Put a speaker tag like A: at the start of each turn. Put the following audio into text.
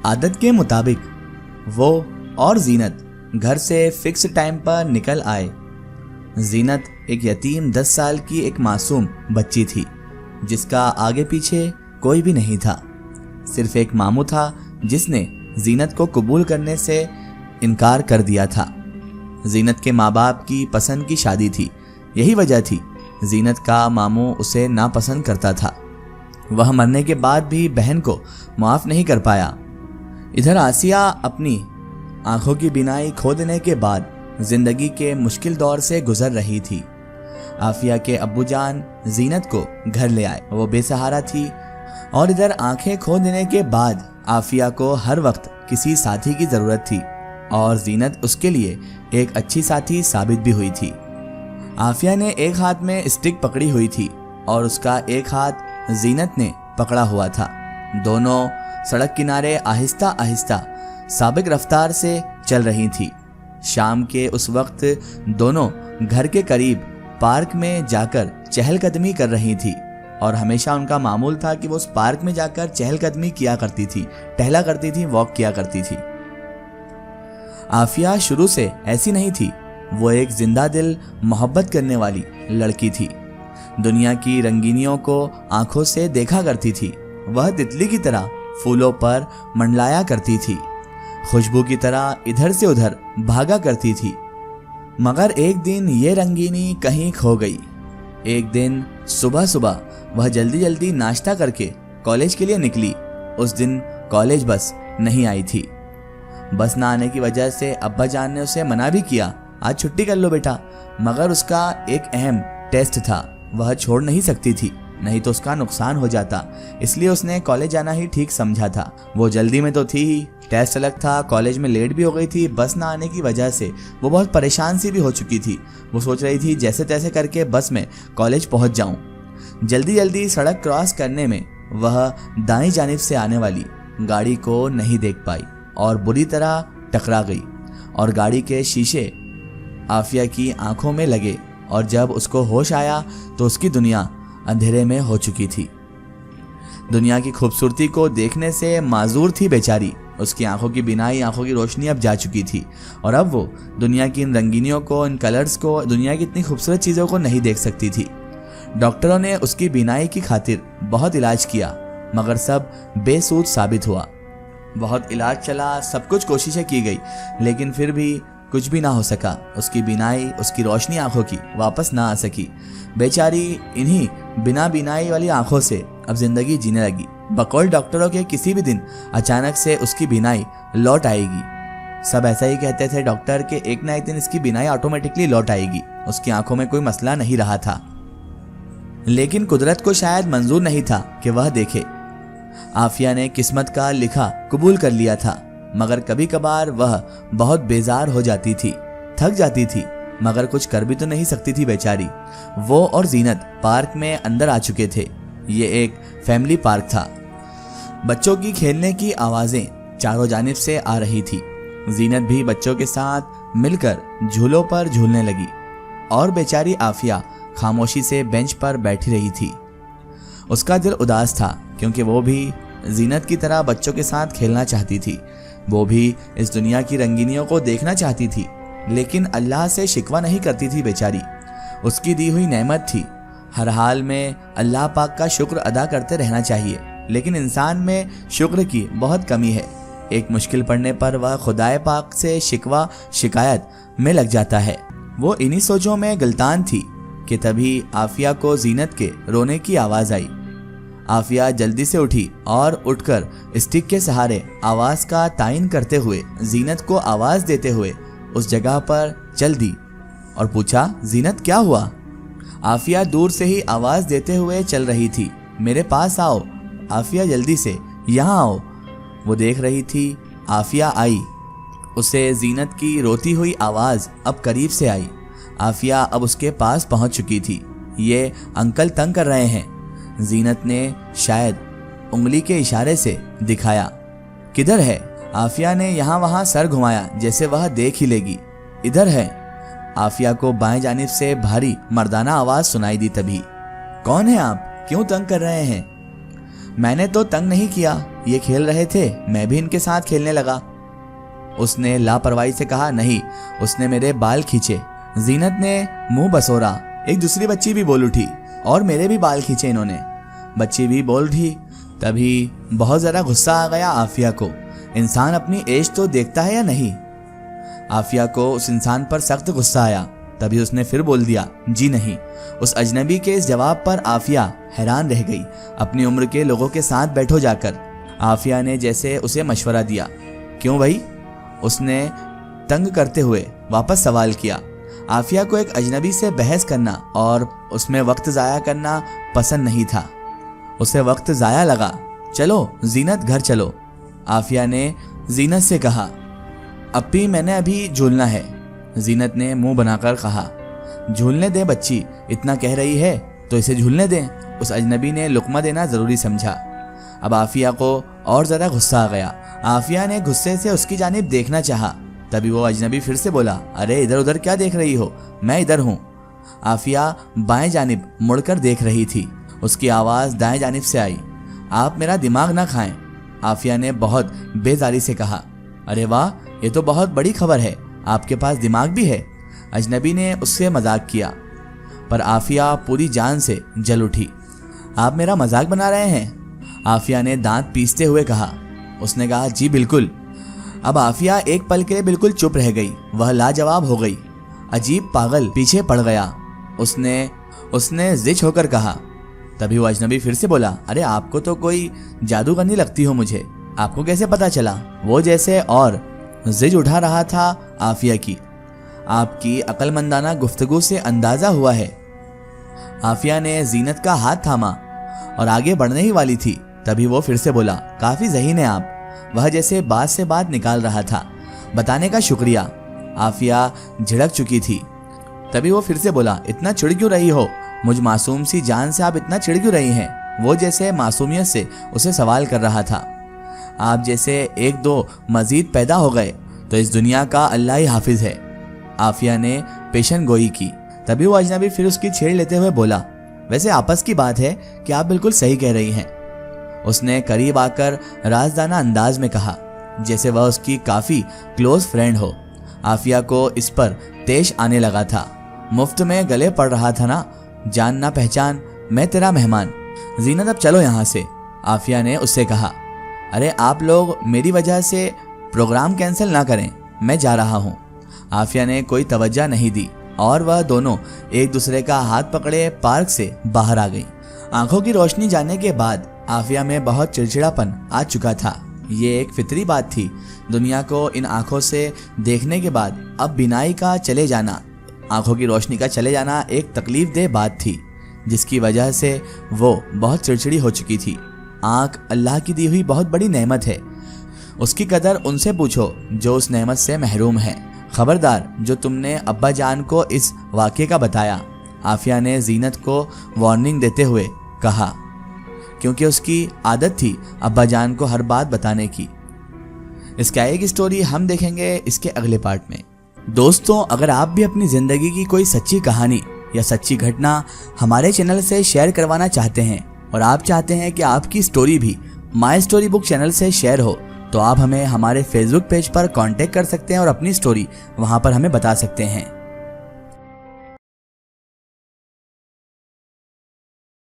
A: आदत के मुताबिक वो और जीनत घर से फिक्स टाइम पर निकल आए। जीनत एक यतीम 10 साल की एक मासूम बच्ची थी जिसका आगे पीछे कोई भी नहीं था। सिर्फ एक मामू था जिसने जीनत को कबूल करने से इनकार कर दिया था। जीनत के माँ बाप की पसंद की शादी थी, यही वजह थी जीनत का मामू उसे नापसंद करता था। वह मरने के बाद भी बहन को माफ नहीं कर पाया। इधर आसिया अपनी आंखों की बीनाई खो देने के बाद जिंदगी के मुश्किल दौर से गुजर रही थी। आफिया के अब्बूजान जीनत को घर ले आए। वो बेसहारा थी और इधर आंखें खो देने के बाद आफिया को हर वक्त किसी साथी की जरूरत थी और जीनत उसके लिए एक अच्छी साथी साबित भी हुई थी। आफिया ने एक हाथ में स्टिक पकड़ी हुई थी और उसका एक हाथ जीनत ने पकड़ा हुआ था। दोनों सड़क किनारे आहिस्ता आहिस्ता साबिक रफ्तार से चल रही थी। शाम के उस वक्त दोनों घर के करीब पार्क में जाकर चहलकदमी कर रही थी और हमेशा उनका मामूल था कि वो उस पार्क में जाकर चहलकदमी किया करती थी, टहला करती थी, वॉक किया करती थी। आफिया शुरू से ऐसी नहीं थी। वो एक जिंदा दिल मोहब्बत करने वाली लड़की थी। दुनिया की रंगीनियों को आंखों से देखा करती थी। वह तितली की तरह फूलों पर मंडलाया करती थी, खुशबू की तरह इधर से उधर भागा करती थी। मगर एक दिन ये रंगीनी कहीं खो गई। एक दिन सुबह सुबह वह जल्दी जल्दी नाश्ता करके कॉलेज के लिए निकली। उस दिन कॉलेज बस नहीं आई थी। बस ना आने की वजह से अब्बा जान ने उसे मना भी किया, आज छुट्टी कर लो बेटा। मगर उसका एक अहम टेस्ट था, वह छोड़ नहीं सकती थी, नहीं तो उसका नुकसान हो जाता। इसलिए उसने कॉलेज जाना ही ठीक समझा था। वो जल्दी में तो थी ही, टेस्ट अलग था, कॉलेज में लेट भी हो गई थी। बस ना आने की वजह से वो बहुत परेशान सी भी हो चुकी थी। वो सोच रही थी जैसे तैसे करके बस में कॉलेज पहुंच जाऊं। जल्दी जल्दी सड़क क्रॉस करने में वह दाईं जानिब से आने वाली गाड़ी को नहीं देख पाई और बुरी तरह टकरा गई और गाड़ी के शीशे आफिया की आंखों में लगे और जब उसको होश आया तो उसकी दुनिया अंधेरे में हो चुकी थी। दुनिया की खूबसूरती को देखने से माजूर थी बेचारी। उसकी आंखों की बिनाई, आंखों की रोशनी अब जा चुकी थी और अब वो दुनिया की इन रंगीनियों को, इन कलर्स को, दुनिया की इतनी खूबसूरत चीज़ों को नहीं देख सकती थी। डॉक्टरों ने उसकी बीनाई की खातिर बहुत इलाज किया मगर सब बेसूद साबित हुआ। बहुत इलाज चला, सब कुछ कोशिशें की गई लेकिन फिर भी कुछ भी ना हो सका। उसकी बीनाई, उसकी रोशनी आंखों की वापस ना आ सकी। बेचारी इन्हीं बिना बीनाई वाली आंखों से अब जिंदगी जीने लगी। बकौल डॉक्टरों के किसी भी दिन अचानक से उसकी बीनाई लौट आएगी। सब ऐसा ही कहते थे डॉक्टर के एक ना एक दिन इसकी बीनाई ऑटोमेटिकली लौट आएगी। उसकी आंखों में कोई मसला नहीं रहा था लेकिन कुदरत को शायद मंजूर नहीं था कि वह देखे। आफिया ने किस्मत का लिखा कबूल कर लिया था मगर कभी कभार वह बहुत बेजार हो जाती थी, थक जाती थी मगर कुछ कर भी तो नहीं सकती थी बेचारी। वो और जीनत पार्क में अंदर आ चुके थे। ये एक फैमिली पार्क था। बच्चों की खेलने की आवाजें चारों जानिब से आ रही थी। जीनत भी बच्चों के साथ मिलकर झूलों पर झूलने लगी और बेचारी आफिया खामोशी से बेंच पर बैठी रही थी। उसका दिल उदास था क्योंकि वो भी जीनत की तरह बच्चों के साथ खेलना चाहती थी। वो भी इस दुनिया की रंगीनियों को देखना चाहती थी लेकिन अल्लाह से शिकवा नहीं करती थी बेचारी। उसकी दी हुई नेमत थी, हर हाल में अल्लाह पाक का शुक्र अदा करते रहना चाहिए लेकिन इंसान में शुक्र की बहुत कमी है। एक मुश्किल पड़ने पर वह खुदाए पाक से शिकवा शिकायत में लग जाता है। वो इन्हीं सोचों में गलतान थी कि तभी आफिया को जीनत के रोने की आवाज़ आई। आफिया जल्दी से उठी और उठकर स्टिक के सहारे आवाज़ का तायन करते हुए जीनत को आवाज़ देते हुए उस जगह पर चल दी और पूछा, जीनत क्या हुआ? आफिया दूर से ही आवाज़ देते हुए चल रही थी, मेरे पास आओ, आफिया जल्दी से यहाँ आओ। वो देख रही थी आफिया आई। उसे जीनत की रोती हुई आवाज़ अब करीब से आई। आफिया अब उसके पास पहुंच चुकी थी। ये अंकल तंग कर रहे हैं। जीनत ने शायद उंगली के इशारे से दिखाया। किधर है? आफिया ने यहाँ वहाँ सर घुमाया जैसे वह देख ही लेगी। इधर है। आफिया को बाएं जानिब से भारी मर्दाना आवाज सुनाई दी। तभी, कौन है आप? क्यों तंग कर रहे हैं? मैंने तो तंग नहीं किया, ये खेल रहे थे, मैं भी इनके साथ खेलने लगा। उसने लापरवाही से कहा, नहीं, उसने मेरे बाल खींचे। जीनत ने मुंह बसोरा। एक दूसरी बच्ची भी बोल उठी, और मेरे भी बाल खींचे इन्होंने। बच्ची भी बोल उठी। तभी बहुत ज़्यादा गुस्सा आ गया आफिया को। इंसान अपनी एज तो देखता है या नहीं? आफिया को उस इंसान पर सख्त गुस्सा आया। तभी उसने फिर बोल दिया, जी नहीं। उस अजनबी के इस जवाब पर आफिया हैरान रह गई। अपनी उम्र के लोगों के साथ बैठो जाकर। आफिया ने जैसे उसे मशवरा दिया। क्यों भाई? उसने तंग करते हुए वापस सवाल किया। आफिया को एक अजनबी से बहस करना और उसमें वक्त ज़ाया करना पसंद नहीं था। उसे वक्त ज़ाया लगा। चलो जीनत, घर चलो। आफिया ने जीनत से कहा, अप्पी मैंने अभी झूलना है। जीनत ने मुंह बनाकर कहा, झूलने दे बच्ची, इतना कह रही है तो इसे झूलने दें। उस अजनबी ने लुकमा देना ज़रूरी समझा। अब आफिया को और ज़्यादा गुस्सा आ गया। आफिया ने गुस्से से उसकी जानिब देखना चाहा। तभी वो अजनबी फिर से बोला, अरे इधर उधर क्या देख रही हो, मैं इधर हूँ। आफिया बाएं जानिब मुड़कर देख रही थी। उसकी आवाज़ दाएं जानिब से आई, आप मेरा दिमाग ना खाएं। आफिया ने बहुत बेजारी से कहा, अरे वाह, ये तो बहुत बड़ी खबर है, आपके पास दिमाग भी है। अजनबी ने उससे मजाक किया, पर आफिया पूरी जान से जल उठी। आप मेरा मजाक बना रहे हैं? आफिया ने दांत पीसते हुए कहा। उसने कहा, जी बिल्कुल। अब आफिया एक पल के लिए बिल्कुल चुप रह गई। वह लाजवाब हो गई। अजीब पागल पीछे पड़ गया। उसने जिच होकर कहा। तभी वो अजनबी फिर से बोला, अरे आपको तो कोई जादूगरनी लगती हो मुझे, आपको कैसे पता चला? वो जैसे और जिज उठा रहा था आफिया की। आपकी अक्लमंदाना गुफ्तगू से अंदाजा हुआ है। आफिया ने जीनत का हाथ थामा और आगे बढ़ने ही वाली थी। तभी वो फिर से बोला, काफी ज़हीन है आप। वह जैसे बात से बात निकाल रहा था। बताने का शुक्रिया। आफिया झिड़क चुकी थी। तभी वो फिर से बोला, इतना चिढ़ क्यों रही हो? मुझ मासूम सी जान से आप इतना चिढ़ क्यों रही हैं? वो जैसे मासूमियत से उसे सवाल कर रहा था। आप जैसे एक दो मजीद पैदा हो गए तो इस दुनिया का अल्लाह ही हाफिज है। आफिया ने पेशन गोई की। तभी वो अजनबी फिर उसकी छेड़ लेते हुए बोला, वैसे आपस की बात है कि आप बिल्कुल सही कह रही हैं। उसने करीब आकर राजदाना अंदाज में कहा, जैसे वह उसकी काफ़ी क्लोज फ्रेंड हो। आफिया को इस पर तेश आने लगा था। मुफ्त में गले पड़ रहा था ना, जान ना पहचान, मैं तेरा मेहमान। जीनत अब चलो यहाँ से। आफिया ने उससे कहा, अरे आप लोग मेरी वजह से प्रोग्राम कैंसिल ना करें, मैं जा रहा हूँ। आफिया ने कोई तवज्जो नहीं दी और वह दोनों एक दूसरे का हाथ पकड़े पार्क से बाहर आ गई। आंखों की रोशनी जाने के बाद आफिया में बहुत चिड़चिड़ापन आ चुका था। ये एक फितरी बात थी। दुनिया को इन आंखों से देखने के बाद अब बिनाई का चले जाना, आंखों की रोशनी का चले जाना एक तकलीफ देह बात थी, जिसकी वजह से वो बहुत चिड़चिड़ी हो चुकी थी। आंख अल्लाह की दी हुई बहुत बड़ी नेमत है। उसकी कदर उनसे पूछो जो उस नेमत से महरूम है। खबरदार जो तुमने अब्बा जान को इस वाक़े का बताया। आफिया ने जीनत को वार्निंग देते हुए कहा, क्योंकि उसकी आदत थी अब्बा जान को हर बात बताने की। इसका एक स्टोरी हम देखेंगे इसके अगले पार्ट में। दोस्तों, अगर आप भी अपनी ज़िंदगी की कोई सच्ची कहानी या सच्ची घटना हमारे चैनल से शेयर करवाना चाहते हैं और आप चाहते हैं कि आपकी स्टोरी भी माई स्टोरी बुक चैनल से शेयर हो, तो आप हमें हमारे फेसबुक पेज पर कांटेक्ट कर सकते हैं और अपनी स्टोरी वहां पर हमें बता सकते हैं।